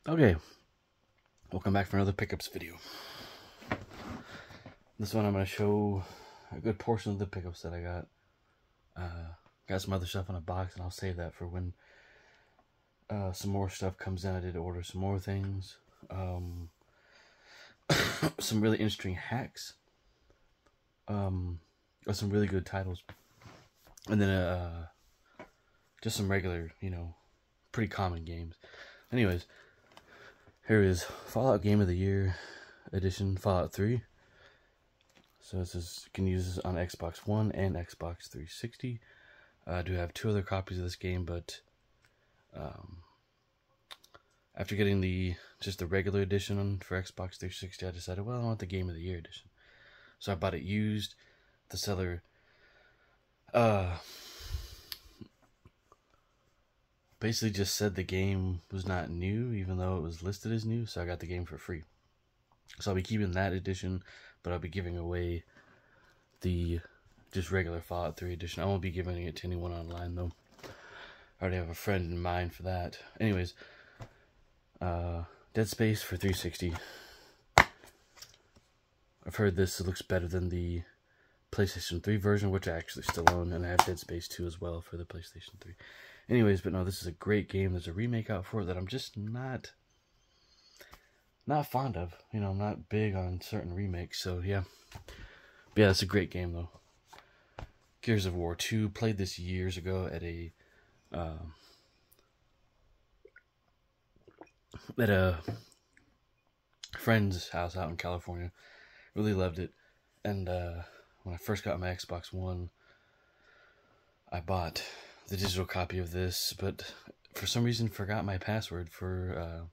Okay, welcome back for another pickups video. This one I'm going to show a good portion of the pickups that I got. Got some other stuff in a box, and I'll save that for when some more stuff comes in. I did order some more things. Some really interesting hacks. Or some really good titles. And then just some regular, pretty common games. Anyways, here is Fallout Game of the Year edition, Fallout 3. So this is, you can use this on Xbox One and Xbox 360. I do have 2 other copies of this game, but after getting just the regular edition for Xbox 360, I decided, well, I want the Game of the Year edition. So I bought it used. The seller basically just said the game was not new, even though it was listed as new, so I got the game for free. So I'll be keeping that edition, but I'll be giving away the just regular Fallout 3 edition. I won't be giving it to anyone online, though. I already have a friend in mind for that. Anyways, Dead Space for 360. I've heard this looks better than the PlayStation 3 version, which I actually still own, and I have Dead Space 2 as well for the PlayStation 3. Anyways, but no, this is a great game. There's a remake out for it that I'm just not fond of. I'm not big on certain remakes, so yeah. But yeah, it's a great game, though. Gears of War 2, played this years ago at a friend's house out in California. Really loved it. And when I first got my Xbox One, I bought the digital copy of this, but for some reason forgot my password for,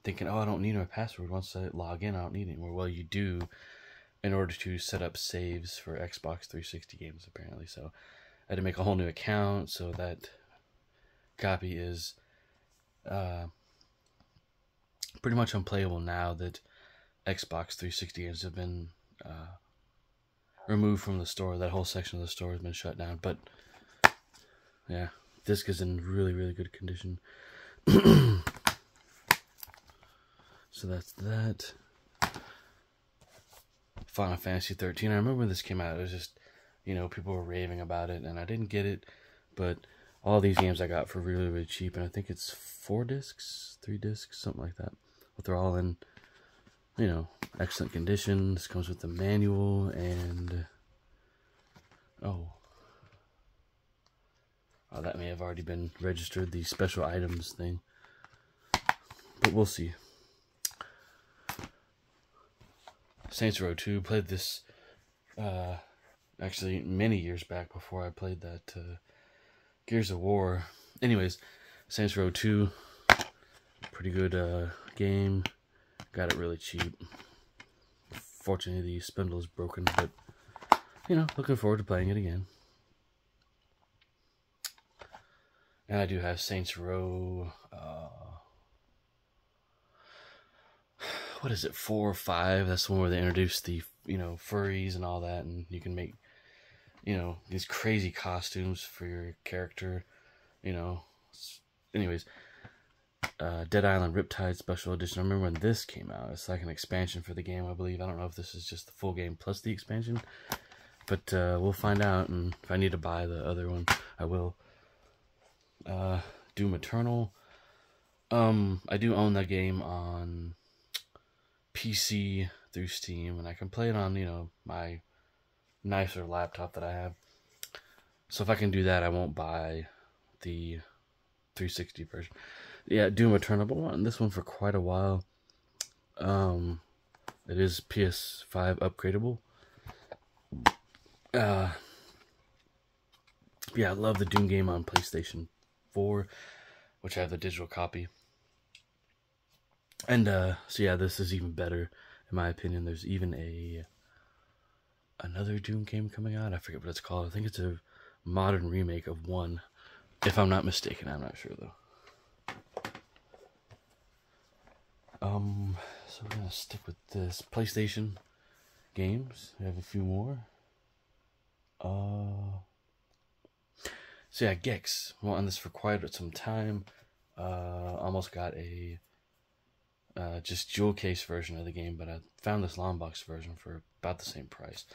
thinking, oh, I don't need my password. Once I log in, I don't need it anymore. Well, you do in order to set up saves for Xbox 360 games, apparently. So I had to make a whole new account, so that copy is pretty much unplayable now that Xbox 360 games have been removed from the store. That whole section of the store has been shut down. But yeah, disc is in really, really good condition. So that's that. Final Fantasy 13. I remember when this came out, it was just, people were raving about it, and I didn't get it, but all these games I got for really, really cheap, and I think it's 4 discs, 3 discs, something like that. But they're all in, excellent condition. This comes with the manual, and oh, that may have already been registered, the special items thing, but we'll see. Saints Row 2, played this actually many years back before I played that Gears of War. Anyways, Saints Row 2, pretty good game. Got it really cheap. Fortunately, the spindle is broken, but looking forward to playing it again. And I do have Saints Row, what is it, 4 or 5? That's the one where they introduced the, furries and all that, and you can make, these crazy costumes for your character, Anyways, Dead Island Riptide Special Edition. I remember when this came out. It's like an expansion for the game, I believe. I don't know if this is just the full game plus the expansion, but we'll find out, and if I need to buy the other one, I will. Doom Eternal. I do own that game on PC through Steam, and I can play it on, my nicer laptop that I have. So if I can do that, I won't buy the 360 version. Yeah, Doom Eternal. I've been wanting this one for quite a while. It is PS5 upgradable. Yeah, I love the Doom game on PlayStation 4, which I have the digital copy. And so yeah, this is even better in my opinion. There's even another Doom game coming out. I forget what it's called. I think it's a modern remake of 1, if I'm not mistaken. I'm not sure though. So we're gonna stick with this PlayStation games. We have a few more. So yeah, Gex. Wanting this for quite some time. Almost got a just jewel case version of the game, but I found this long box version for about the same price.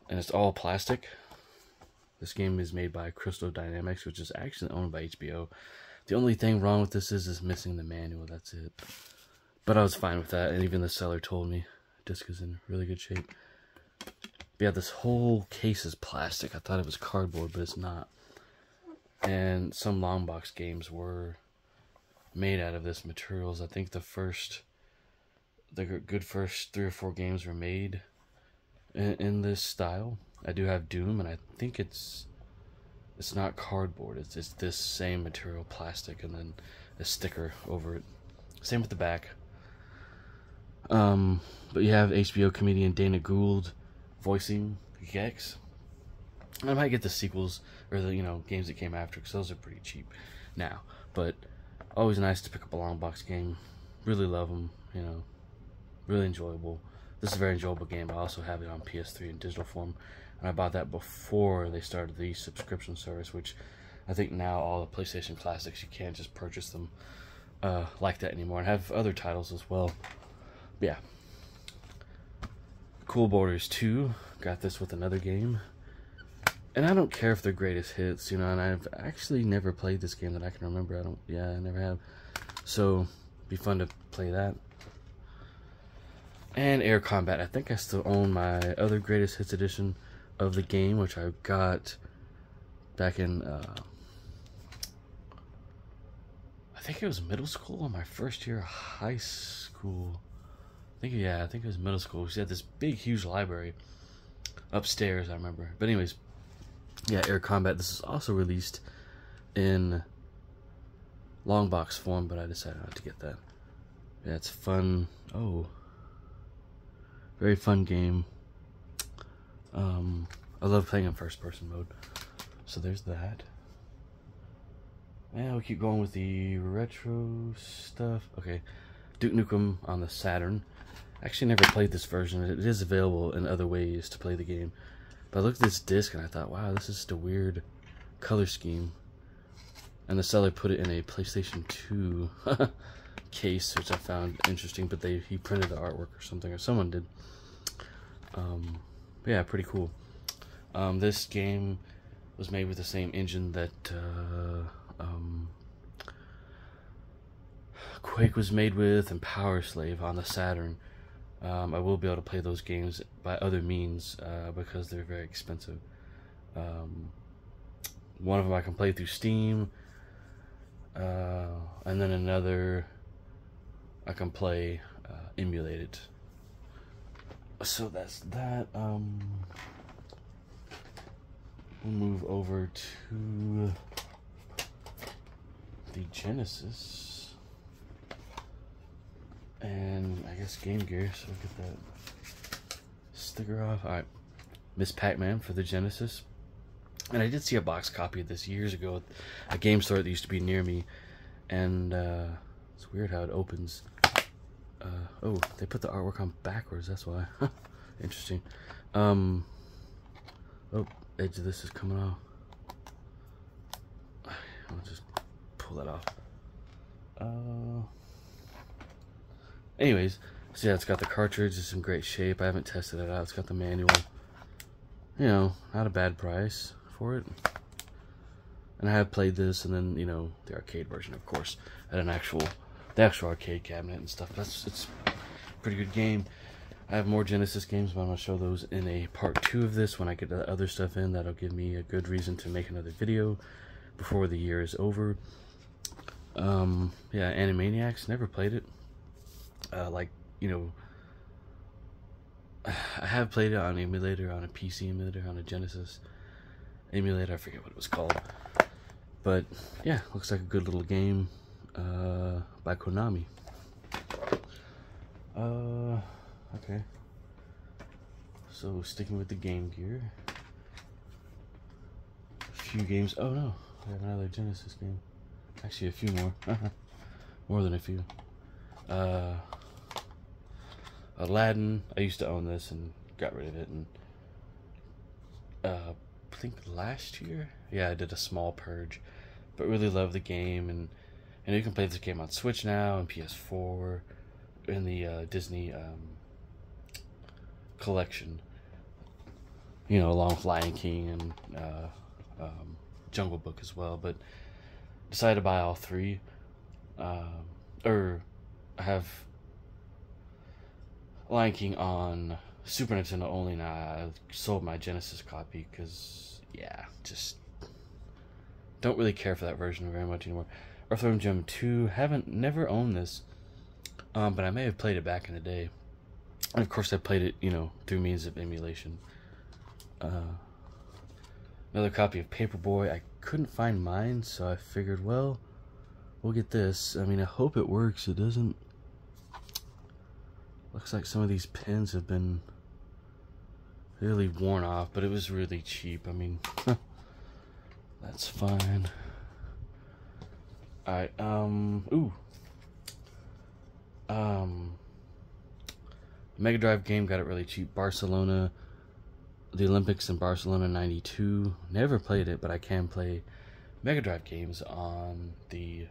And it's all plastic. This game is made by Crystal Dynamics, which is actually owned by HBO. The only thing wrong with this is missing the manual, that's it. But I was fine with that, and even the seller told me the disc is in really good shape. But yeah, this whole case is plastic. I thought it was cardboard, but it's not. And some long box games were made out of this materials. I think the good first 3 or 4 games were made in this style. I do have Doom, and I think it's not cardboard. It's this same material, plastic, and then a sticker over it. Same with the back. But you have HBO comedian Dana Gould voicing Gex. I might get the sequels or the games that came after, because those are pretty cheap now. But always nice to pick up a long box game. Really love them. Really enjoyable. This is a very enjoyable game. I also have it on PS3 in digital form, and I bought that before they started the subscription service, which I think now all the PlayStation Classics, you can't just purchase them like that anymore, and have other titles as well. But yeah, Cool Borders 2, got this with another game, and I don't care if they're greatest hits, and I've actually never played this game that I can remember. I never have, so it'd be fun to play that. And Air Combat. I think I still own my other Greatest Hits edition of the game, which I got back in, I think it was middle school or my first year of high school. I think it was middle school. She had this big, huge library upstairs, I remember. But anyways, yeah, Air Combat. This is also released in long box form, but I decided not to get that. Yeah, it's fun. Oh. Very fun game. I love playing in first person mode. So there's that. And we'll keep going with the retro stuff. Okay. Duke Nukem on the Saturn. Actually never played this version. It is available in other ways to play the game. But I looked at this disc and I thought, wow, this is just a weird color scheme. And the seller put it in a PlayStation 2 case, which I found interesting, but he printed the artwork or something, or someone did. Yeah, pretty cool. This game was made with the same engine that Quake was made with, and Power Slave on the Saturn. I will be able to play those games by other means because they're very expensive. One of them I can play through Steam, and then another I can play emulated. So that's that. We'll move over to the Genesis, and I guess Game Gear. So we'll get that sticker off. All right, Miss Pac-Man for the Genesis. And I did see a box copy of this years ago at a game store that used to be near me, and it's weird how it opens. Oh, they put the artwork on backwards, that's why. Interesting. Oh, edge of this is coming off. I'll just pull that off. Anyways, so yeah, it's got the cartridge. It's in great shape. I haven't tested it out. It's got the manual. Not a bad price for it. And I have played this, and then, the arcade version, of course, at the actual arcade cabinet and stuff. It's a pretty good game. I have more Genesis games, but I'm going to show those in a part 2 of this when I get the other stuff in. That'll give me a good reason to make another video before the year is over. Yeah, Animaniacs, never played it. I have played it on emulator, on a PC emulator, on a Genesis emulator. I forget what it was called. But, yeah, looks like a good little game by Konami. Okay. So, sticking with the Game Gear. A few games. Oh, no. I have another Genesis game. Actually, a few more. More than a few. Aladdin. I used to own this and got rid of it. And I think last year, yeah, I did a small purge. But really loved the game, and And you can play this game on Switch now and PS4 in the Disney collection. You know, along with Lion King and Jungle Book as well. But decided to buy all three. Or I have Lion King on Super Nintendo only now. I sold my Genesis copy because, yeah, just don't really care for that version very much anymore. Earthworm Jim 2, never owned this, but I may have played it back in the day. And of course I played it, you know, through means of emulation. Another copy of Paperboy. I couldn't find mine, so I figured, well, we'll get this. I mean, I hope it works. It doesn't. Looks like some of these pins have been really worn off, but it was really cheap. I mean, that's fine. Alright, Mega Drive game, got it really cheap. Barcelona, the Olympics in Barcelona 92. Never played it, but I can play Mega Drive games on the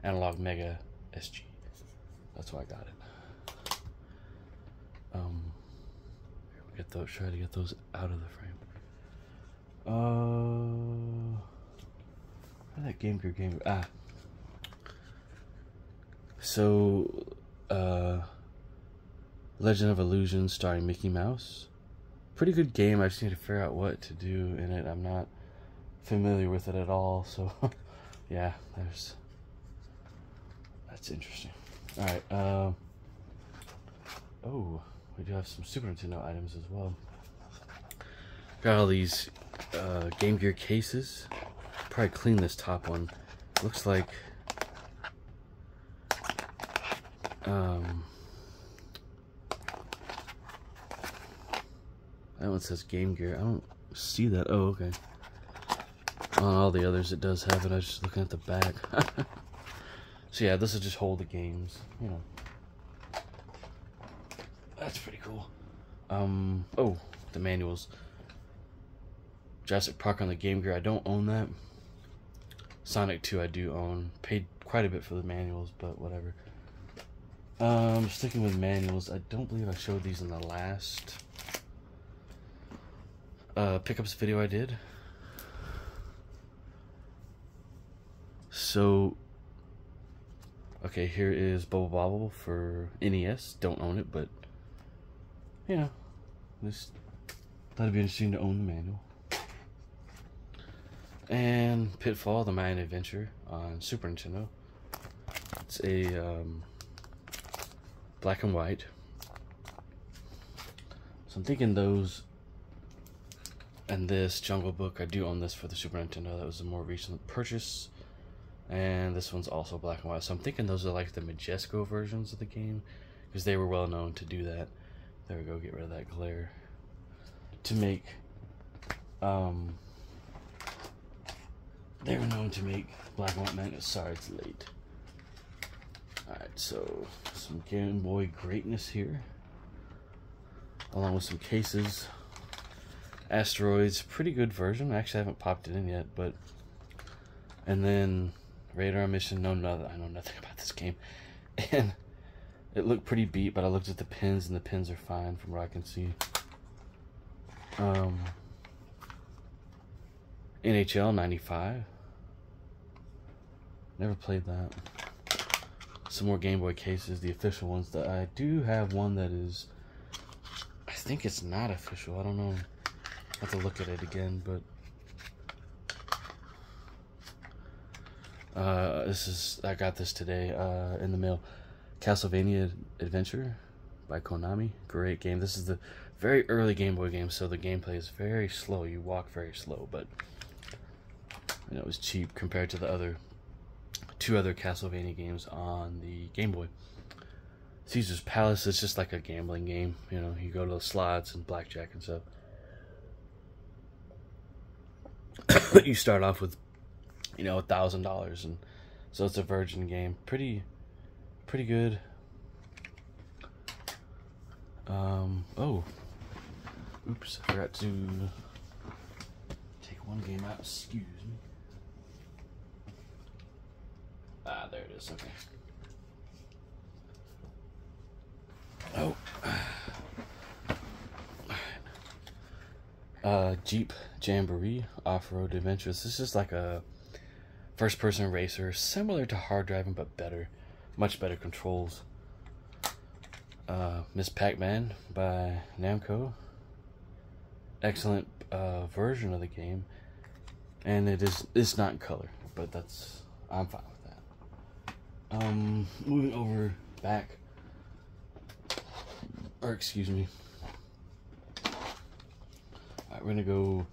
Analog Mega SG. That's why I got it. Get those. Try to get those out of the frame. Where'd that Game Gear game? Ah. So, Legend of Illusion starring Mickey Mouse. Pretty good game. I just need to figure out what to do in it. I'm not familiar with it at all. So, yeah, that's interesting. Alright, oh, we do have some Super Nintendo items as well. Got all these Game Gear cases. Probably clean this top one. Looks like that one says Game Gear. I don't see that. Oh, okay. On all the others it does have it. I was just looking at the back. So yeah, this will just hold the games, you know. That's pretty cool. Oh, the manuals. Jurassic Park on the Game Gear, I don't own that. Sonic 2 I do own. Paid quite a bit for the manuals, but whatever. Sticking with manuals, I don't believe I showed these in the last pickups video I did. So, okay, here is Bubble Bobble for NES. Don't own it, but, you know, just thought it'd be interesting to own the manual. And Pitfall, the Mayan Adventure on Super Nintendo. It's a black and white. So I'm thinking those and this Jungle Book. I do own this for the Super Nintendo. That was a more recent purchase. And this one's also black and white. So I'm thinking those are like the Majesco versions of the game, because they were well known to do that. There we go, get rid of that glare. To make, they were known to make black and white magnets. Sorry, it's late. Alright, so some Game Boy greatness here, along with some cases. Asteroids, pretty good version. Actually, I haven't popped it in yet, but. And then Radar Mission. I know nothing about this game, and it looked pretty beat. But I looked at the pins, and the pins are fine from what I can see. NHL 95. Never played that. Some more Game Boy cases, the official ones. That I do have one that is, I think it's not official. I don't know. I have to look at it again, but I got this today in the mail. Castlevania Adventure by Konami. Great game. This is the very early Game Boy game, so the gameplay is very slow. You walk very slow, but you know, it was cheap compared to the two other Castlevania games on the Game Boy. Caesar's Palace is just like a gambling game. You know, you go to the slots and blackjack and stuff. You start off with, you know, $1,000, and so it's a virgin game. Pretty good. Oh, oops! I forgot to take one game out. Excuse me. there it is. Okay. Oh. Jeep Jamboree Off-Road Adventures. This is like a first-person racer, similar to hard driving, but better. Much better controls. Miss Pac-Man by Namco. Excellent version of the game. And it's not in color, but I'm fine with that. Moving over back, or excuse me. Alright, we're gonna go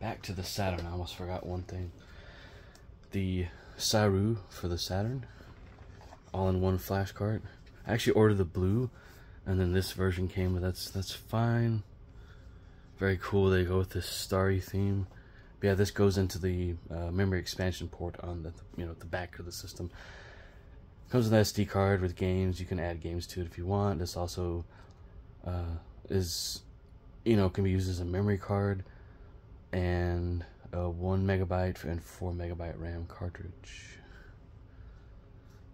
back to the Saturn. I almost forgot one thing. The Saru for the Saturn, all-in-one flash cart. I actually ordered the blue, and then this version came, but that's fine. Very cool. They go with this starry theme. But yeah, this goes into the memory expansion port on the back of the system. Comes with an SD card with games. You can add games to it if you want. This also can be used as a memory card, and a 1 megabyte and 4 megabyte RAM cartridge.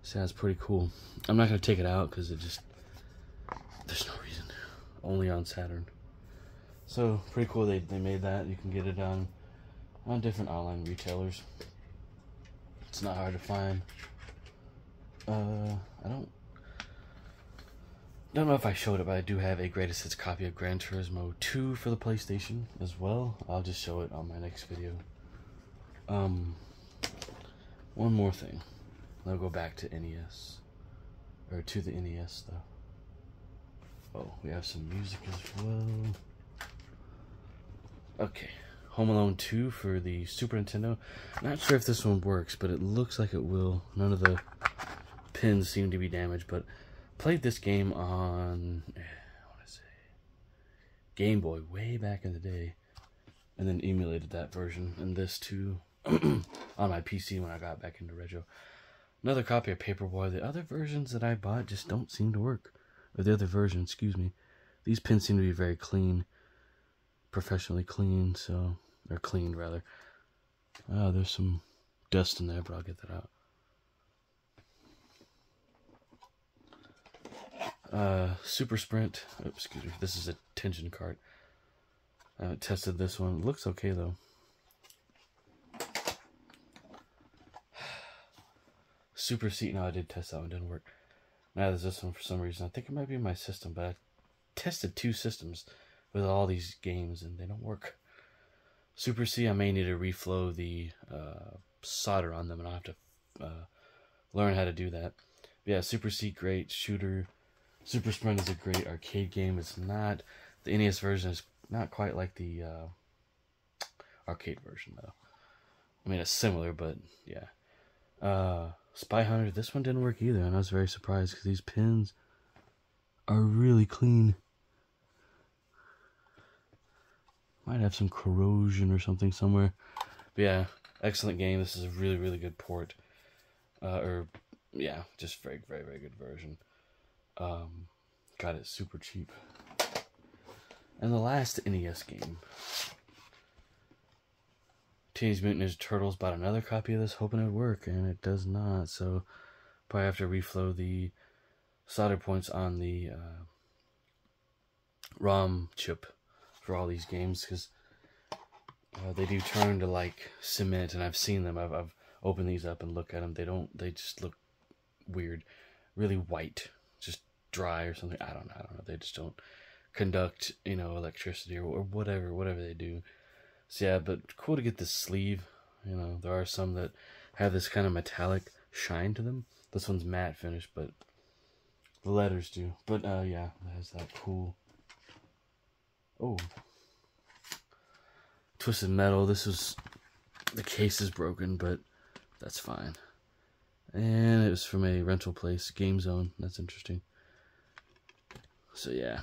Sounds pretty cool. I'm not gonna take it out because there's no reason. Only on Saturn. So pretty cool. They made that. You can get it on different online retailers. It's not hard to find. I don't know if I showed it, but I do have a greatest hits copy of Gran Turismo 2 for the PlayStation as well. I'll just show it on my next video. One more thing. I'll go back to NES, or to the NES though. Oh, we have some music as well. Okay, Home Alone 2 for the Super Nintendo. Not sure if this one works, but it looks like it will. None of the pins seem to be damaged, but played this game on, Game Boy way back in the day, and then emulated that version and this too on my PC when I got back into Retro. Another copy of Paperboy. The other versions that I bought just don't seem to work. Or the other version, excuse me. These pins seem to be very clean. Professionally clean, so or cleaned rather. Oh, there's some dust in there, but I'll get that out. Super Sprint. Oops, excuse me. This is a Tension cart. I haven't tested this one. It looks okay though. Super Seat. No, I did test that one. Didn't work. Now there's this one for some reason. I think it might be my system, but I tested 2 systems with all these games and they don't work. Super C, I may need to reflow the solder on them, and I'll have to learn how to do that. But yeah, Super C, great shooter. Super Sprint is a great arcade game. It's not, the NES version is not quite like the arcade version though. I mean, it's similar, but yeah. Spy Hunter, this one didn't work either, and I was very surprised because these pins are really clean. Might have some corrosion or something somewhere. But yeah, excellent game. This is a really, really good port. Yeah, just very, very, very good version. Got it super cheap. And the last NES game. Teenage Mutant Ninja Turtles. Bought another copy of this hoping it would work, and it does not. So probably have to reflow the solder points on the ROM chip for all these games, because they do turn to like cement, and I've seen them. I've opened these up and looked at them. They just look weird, really white, just dry or something. I don't know. They just don't conduct, electricity or whatever they do. So yeah, but cool to get this sleeve. There are some that have this kind of metallic shine to them. This one's matte finish, but the letters do. But yeah, it has that cool. Oh, Twisted Metal. The case is broken, but that's fine. And it was from a rental place, Game Zone. That's interesting. So yeah,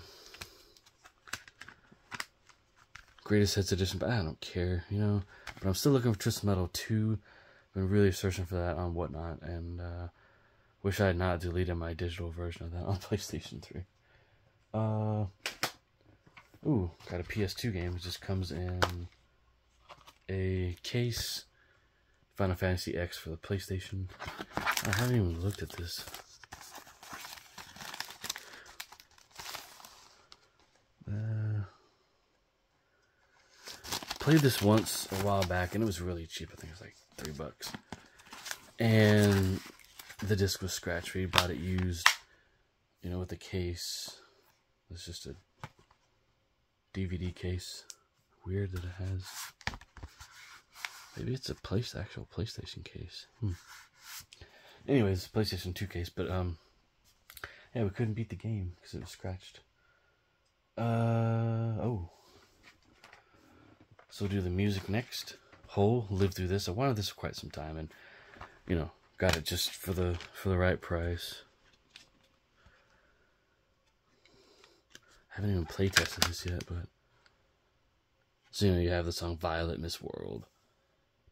greatest hits edition, but I don't care, But I'm still looking for Twisted Metal 2. Been really searching for that on Whatnot, and wish I had not deleted my digital version of that on PlayStation 3. Ooh, got a PS2 game. It just comes in a case. Final Fantasy X for the PlayStation. I haven't even looked at this. Played this once a while back, and it was really cheap. I think it was like $3. And the disc was scratched. We bought it used, you know, with the case. It's just a DVD case. Weird that it has. Maybe it's a actual PlayStation case. Anyways, PlayStation 2 case, but yeah, we couldn't beat the game because it was scratched. Oh. So we'll do the music next. Hole, lived through this. I wanted this for quite some time, and you know, got it just for the right price. I haven't even play tested this yet, but so you know, you have the song Violet, Miss World,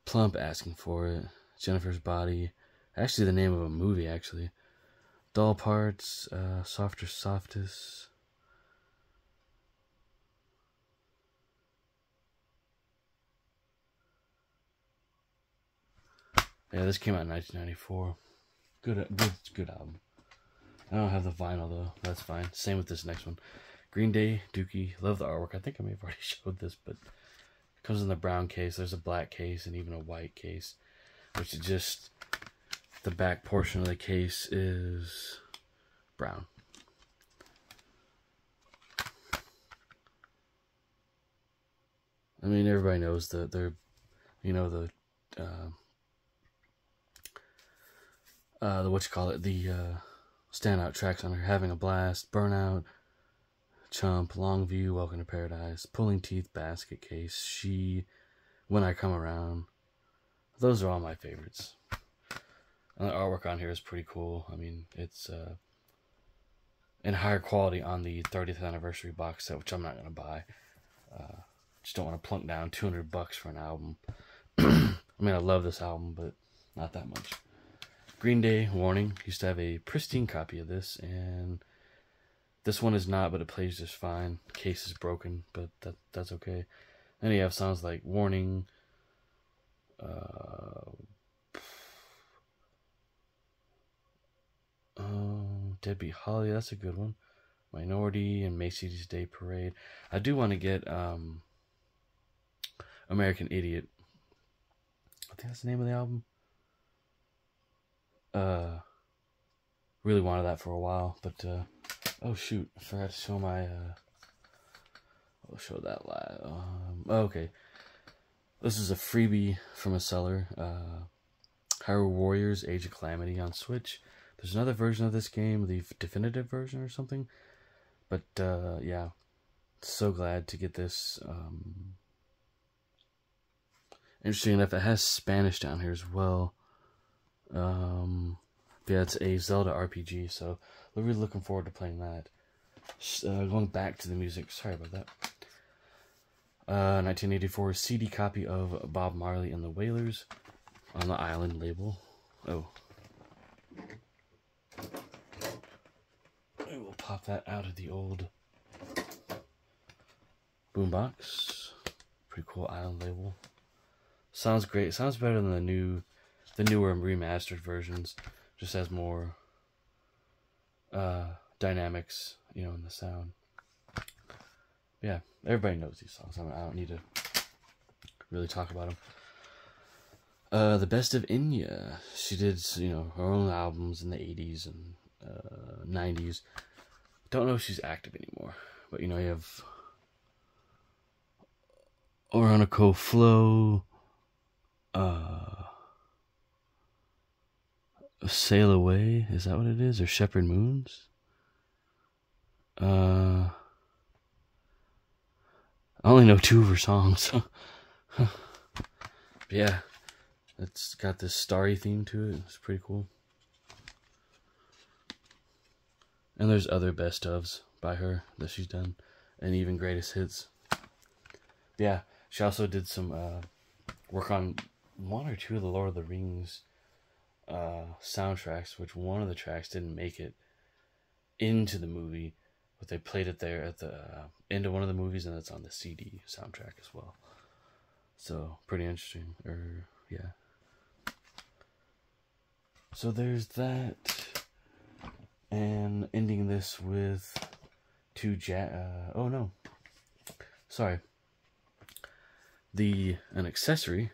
Plump, Asking for It, Jennifer's Body, actually the name of a movie, actually, Dull Parts, Softer Softest. Yeah, this came out in 1994. Good album. I don't have the vinyl though. That's fine. Same with this next one. Green Day, Dookie. Love the artwork. I think I may have already showed this, but it comes in the brown case. There's a black case and even a white case, which is just the back portion of the case is brown. I mean, everybody knows that they're, you know, the what you call it, the standout tracks on her: Having a Blast, Burnout, Chump, Longview, Welcome to Paradise, Pulling Teeth, Basket Case, She, When I Come Around. Those are all my favorites. And the artwork on here is pretty cool. I mean, it's in higher quality on the 30th anniversary box set, which I'm not going to buy. Just don't want to plunk down $200 for an album. I mean, I love this album, but not that much. Green Day, Warning, used to have a pristine copy of this, and this one is not, but it plays just fine. Case is broken, but that's okay. Then you have songs like Warning, Deadbeat Holly, that's a good one. Minority and Macy's Day Parade. I do want to get American Idiot. I think that's the name of the album. Really wanted that for a while, but oh shoot, I forgot to show my I'll show that live. Okay, this is a freebie from a seller. Hyrule Warriors: Age of Calamity on Switch. There's another version of this game, the definitive version or something, but yeah, so glad to get this. Interesting enough, it has Spanish down here as well. Yeah, it's a Zelda RPG, so we're really looking forward to playing that. Going back to the music, sorry about that. 1984 CD copy of Bob Marley and the Wailers on the Island label. Oh. I will pop that out of the old boombox. Pretty cool Island label. Sounds great. Sounds better than the newer remastered versions. Just has more dynamics, you know, in the sound. Yeah, everybody knows these songs. I don't need to really talk about them. The Best of Enya. She did, you know, her own albums in the 80s and 90s. Don't know if she's active anymore, but you know, you have Orinoco Flow, Sail Away, is that what it is? Or Shepherd Moons? I only know 2 of her songs. Yeah, it's got this starry theme to it. It's pretty cool. And there's other best ofs by her that she's done, and even greatest hits. Yeah, she also did some work on 1 or 2 of the Lord of the Rings soundtracks, which one of the tracks didn't make it into the movie, but they played it there at the end of one of the movies, and it's on the CD soundtrack as well. So pretty interesting. Yeah. So there's that, and ending this with two oh no, sorry. An accessory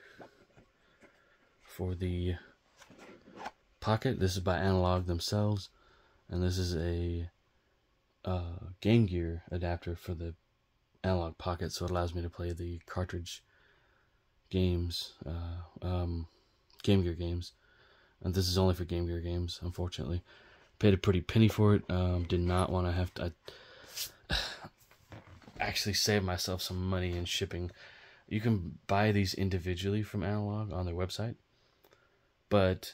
for the Pocket. This is by Analog themselves, and this is a Game Gear adapter for the Analog Pocket, so it allows me to play the cartridge games, Game Gear games. And this is only for Game Gear games, unfortunately. Paid a pretty penny for it. Did not want to have to actually save myself some money in shipping. You can buy these individually from Analog on their website, but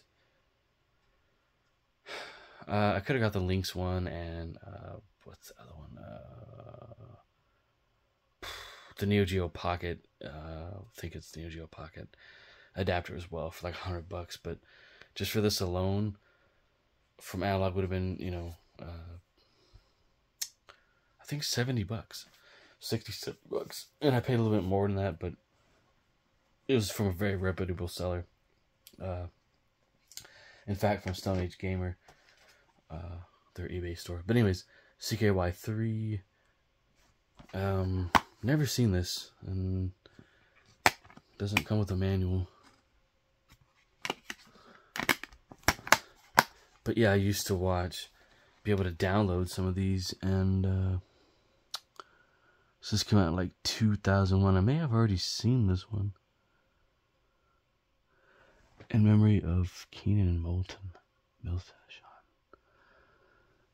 I could have got the Lynx one and what's the other one? The Neo Geo Pocket. I think it's the Neo Geo Pocket adapter as well for like $100, but just for this alone, from Analog would have been, you know, I think $70, $60, and I paid a little bit more than that, but it was from a very reputable seller. In fact, from Stone Age Gamer, their eBay store. But anyways, CKY3. Never seen this, and doesn't come with a manual. But yeah, I used to be able to download some of these, and so this came out in like 2001. I may have already seen this one. In memory of Keenan and Moulton.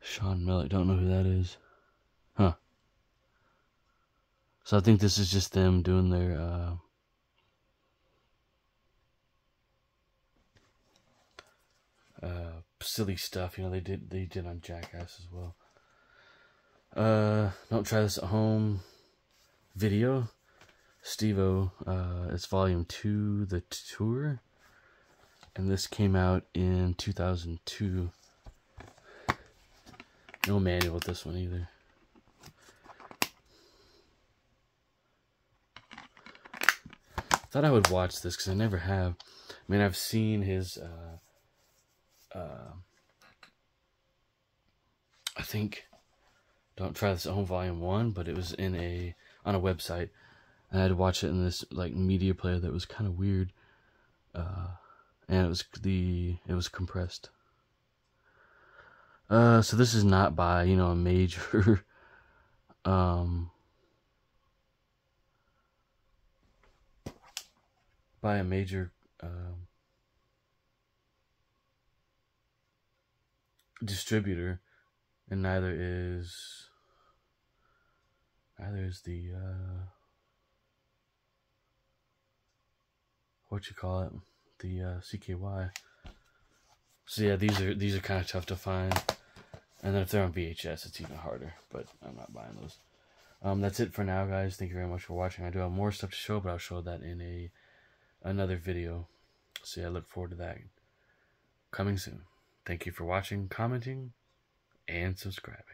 Sean Millick, don't know who that is. Huh. So I think this is just them doing their silly stuff, you know. They did on Jackass as well. Don't Try This at Home video. Steve-O, it's volume 2, The Tour, and this came out in 2002. No manual with this one either. Thought I would watch this because I never have. I mean, I've seen his I think Don't Try This at Home Volume 1, but it was on a website, and I had to watch it in this like media player that was kind of weird, and it was compressed. So this is not by, you know, a major distributor, and neither is the what you call it, the CKY. So yeah, these are kind of tough to find, and then if they're on VHS, it's even harder. But I'm not buying those. That's it for now, guys. Thank you very much for watching. I do have more stuff to show, but I'll show that in another video. So yeah, I look forward to that coming soon. Thank you for watching, commenting, and subscribing.